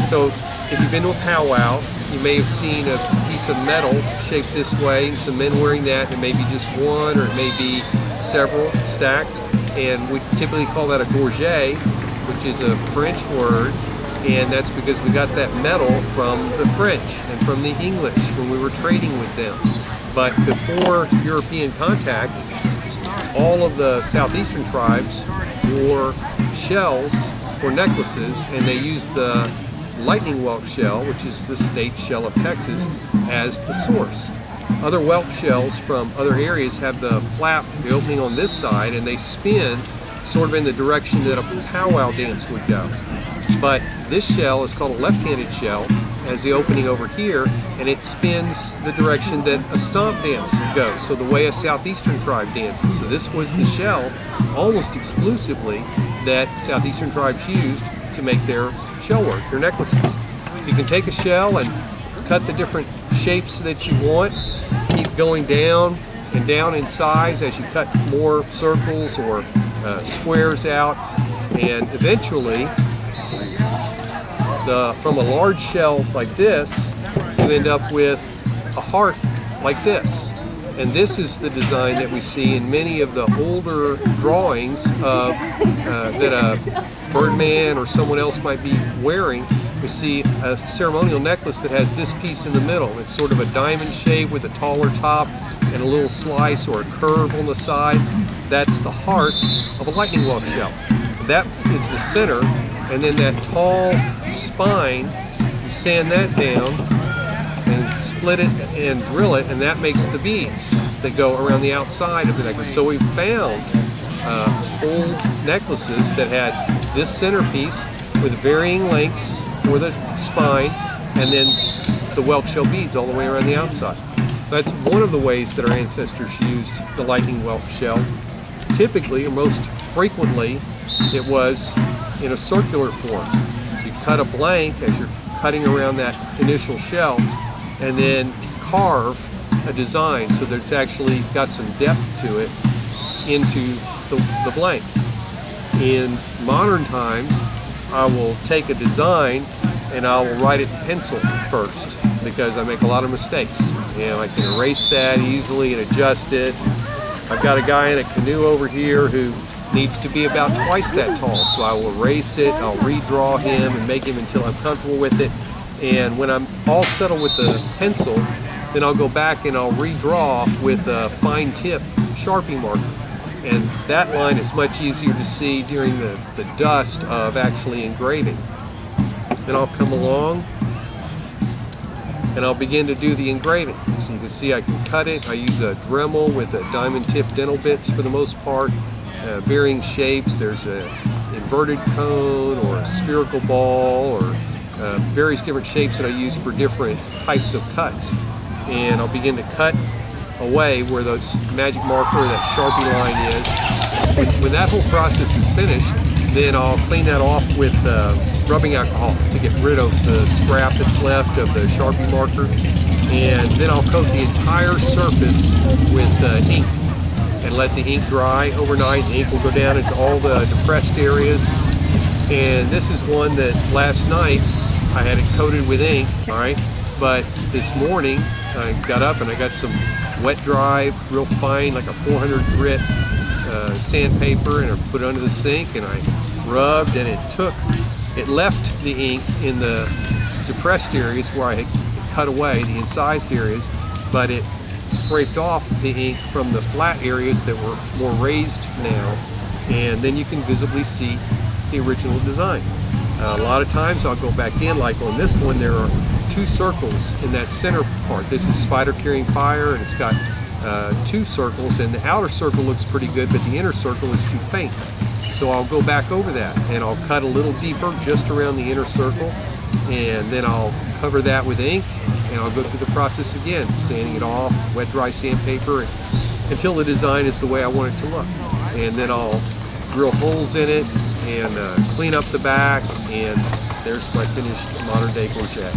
So if you've been to a powwow, you may have seen a piece of metal shaped this way, some men wearing that. It may be just one, or it may be several stacked, and we typically call that a gorget, which is a French word, and that's because we got that metal from the French and from the English when we were trading with them. But before European contact, all of the southeastern tribes wore shells for necklaces, and they used the lightning whelk shell, which is the state shell of Texas, as the source. Other whelk shells from other areas have the flap, the opening on this side, and they spin sort of in the direction that a powwow dance would go. But this shell is called a left-handed shell, has the opening over here, and it spins the direction that a stomp dance goes, so the way a southeastern tribe dances. So this was the shell almost exclusively that southeastern tribes used to make their shell work, their necklaces. So you can take a shell and cut the different shapes that you want, keep going down and down in size as you cut more circles or squares out, and eventually from a large shell like this, you end up with a heart like this. And this is the design that we see in many of the older drawings of that a birdman or someone else might be wearing. We see a ceremonial necklace that has this piece in the middle. It's sort of a diamond shape with a taller top and a little slice or a curve on the side. That's the heart of a lightning whelk shell. That is the center, and then that tall spine, you sand that down and split it and drill it, and that makes the beads that go around the outside of the necklace. So we found old necklaces that had this centerpiece with varying lengths for the spine, and then the whelk shell beads all the way around the outside. So that's one of the ways that our ancestors used the lightning whelk shell. Typically, or most frequently, it was in a circular form. So you cut a blank as you're cutting around that initial shell, and then carve a design so that it's actually got some depth to it into the blank. In modern times, I will take a design and I will write it in pencil first, because I make a lot of mistakes. I can erase that easily and adjust it. I've got a guy in a canoe over here who needs to be about twice that tall, so I will erase it, I'll redraw him and make him until I'm comfortable with it. And when I'm all settled with the pencil, then I'll go back and I'll redraw with a fine tip Sharpie marker. And that line is much easier to see during the dust of actually engraving. Then I'll come along and I'll begin to do the engraving. So you can see I can cut it. I use a Dremel with a diamond tip dental bits for the most part, varying shapes. There's an inverted cone or a spherical ball, or various different shapes that I use for different types of cuts. And I'll begin to cut away where those magic marker or that Sharpie line is. When that whole process is finished, then I'll clean that off with rubbing alcohol to get rid of the scrap that's left of the Sharpie marker. And then I'll coat the entire surface with ink and let the ink dry overnight. The ink will go down into all the depressed areas. And this is one that last night I had it coated with ink, all right? But this morning I got up and I got some wet dry, real fine, like a 400 grit sandpaper, and I put it under the sink and I rubbed, and it left the ink in the depressed areas where I had cut away, the incised areas, but it scraped off the ink from the flat areas that were more raised now, and then you can visibly see the original design. A lot of times I'll go back in, like on this one, there are 2 circles in that center part. This is Spider Carrying Fire, and it's got 2 circles, and the outer circle looks pretty good, but the inner circle is too faint. So I'll go back over that and I'll cut a little deeper just around the inner circle, and then I'll cover that with ink, and I'll go through the process again, sanding it off, wet dry sandpaper, until the design is the way I want it to look. And then I'll drill holes in it and clean up the back, and there's my finished modern day gorget.